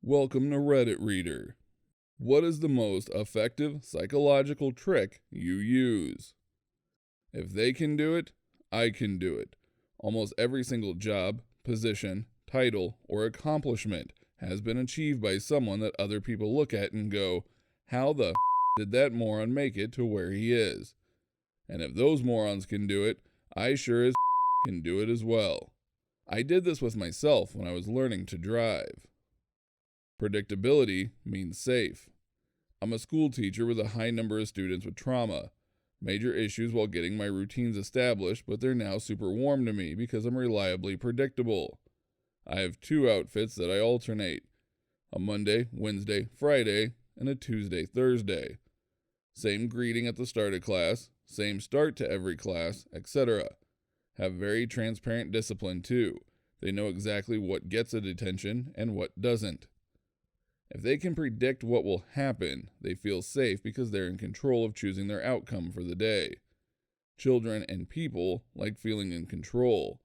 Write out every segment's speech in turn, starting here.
Welcome to Reddit Reader. What is the most effective psychological trick you use? If they can do it, I can do it. Almost every single job, position, title, or accomplishment has been achieved by someone that other people look at and go, how the did that moron make it to where he is? And if those morons can do it, I sure as can do it as well. I did this with myself when I was learning to drive. Predictability means safe. I'm a school teacher with a high number of students with trauma. Major issues while getting my routines established, but they're now super warm to me because I'm reliably predictable. I have 2 outfits that I alternate: a Monday, Wednesday, Friday, and a Tuesday, Thursday. Same greeting at the start of class, same start to every class, etc. Have very transparent discipline too. They know exactly what gets a detention and what doesn't. If they can predict what will happen, they feel safe because they're in control of choosing their outcome for the day. Children and people like feeling in control.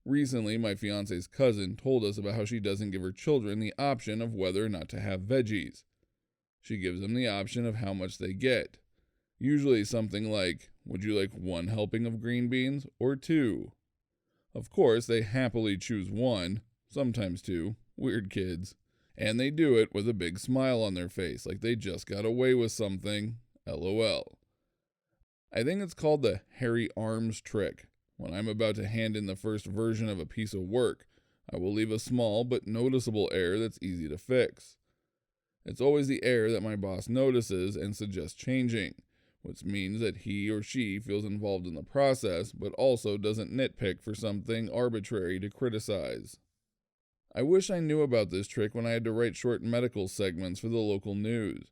Recently, my fiance's cousin told us about how she doesn't give her children the option of whether or not to have veggies. She gives them the option of how much they get. Usually something like, would you like 1 helping of green beans or 2? Of course, they happily choose 1, sometimes 2, weird kids. And they do it with a big smile on their face, like they just got away with something, LOL. I think it's called the hairy arms trick. When I'm about to hand in the first version of a piece of work, I will leave a small but noticeable error that's easy to fix. It's always the error that my boss notices and suggests changing, which means that he or she feels involved in the process, but also doesn't nitpick for something arbitrary to criticize. I wish I knew about this trick when I had to write short medical segments for the local news.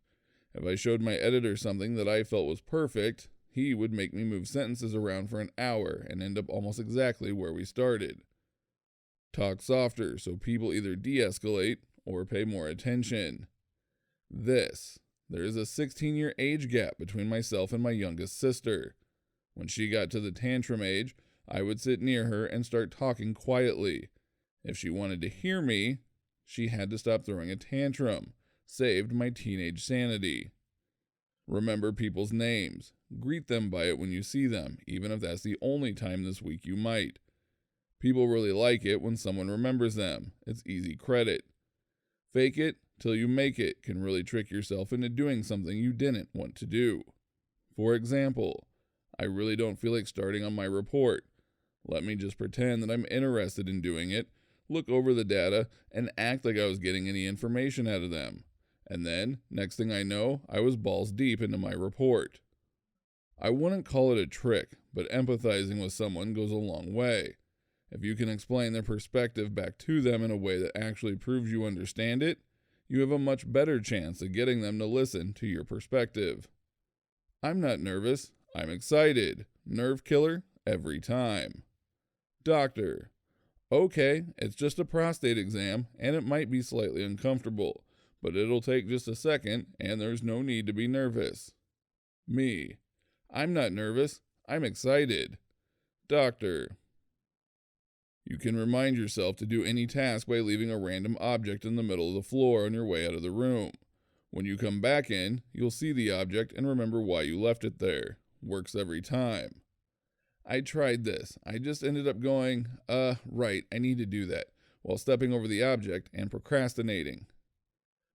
If I showed my editor something that I felt was perfect, he would make me move sentences around for an hour and end up almost exactly where we started. Talk softer so people either de-escalate or pay more attention. There is a 16-year age gap between myself and my youngest sister. When she got to the tantrum age, I would sit near her and start talking quietly. If she wanted to hear me, she had to stop throwing a tantrum. Saved my teenage sanity. Remember people's names. Greet them by it when you see them, even if that's the only time this week you might. People really like it when someone remembers them. It's easy credit. Fake it till you make it can really trick yourself into doing something you didn't want to do. For example, I really don't feel like starting on my report. Let me just pretend that I'm interested in doing it, look over the data, and act like I was getting any information out of them. And then, next thing I know, I was balls deep into my report. I wouldn't call it a trick, but empathizing with someone goes a long way. If you can explain their perspective back to them in a way that actually proves you understand it, you have a much better chance of getting them to listen to your perspective. I'm not nervous, I'm excited. Nerve killer every time. Doctor: okay, it's just a prostate exam, and it might be slightly uncomfortable, but it'll take just a second, and there's no need to be nervous. Me: I'm not nervous, I'm excited. Doctor: you can remind yourself to do any task by leaving a random object in the middle of the floor on your way out of the room. When you come back in, you'll see the object and remember why you left it there. Works every time. I tried this. I just ended up going, right, I need to do that, while stepping over the object and procrastinating.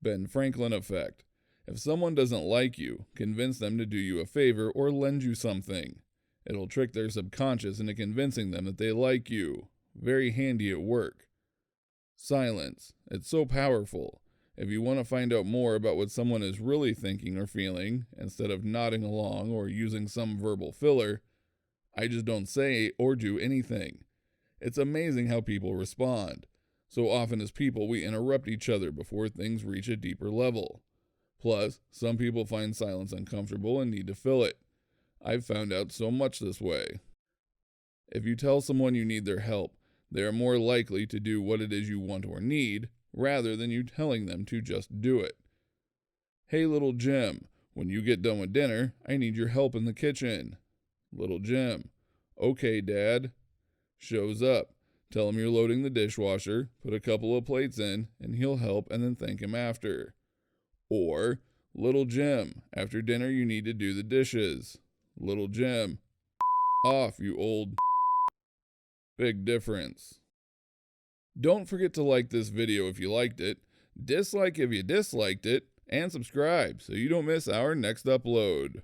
Ben Franklin effect. If someone doesn't like you, convince them to do you a favor or lend you something. It'll trick their subconscious into convincing them that they like you. Very handy at work. Silence. It's so powerful. If you want to find out more about what someone is really thinking or feeling, instead of nodding along or using some verbal filler, I just don't say or do anything. It's amazing how people respond. So often as people, we interrupt each other before things reach a deeper level. Plus, some people find silence uncomfortable and need to fill it. I've found out so much this way. If you tell someone you need their help, they are more likely to do what it is you want or need, rather than you telling them to just do it. Hey, little Jim, when you get done with dinner, I need your help in the kitchen. Little Jim: okay, Dad. Shows up. Tell him you're loading the dishwasher, put a couple of plates in, and he'll help and then thank him after. Or, Little Jim, after dinner you need to do the dishes. Little Jim, off, you old. Big difference. Don't forget to like this video if you liked it, dislike if you disliked it, and subscribe so you don't miss our next upload.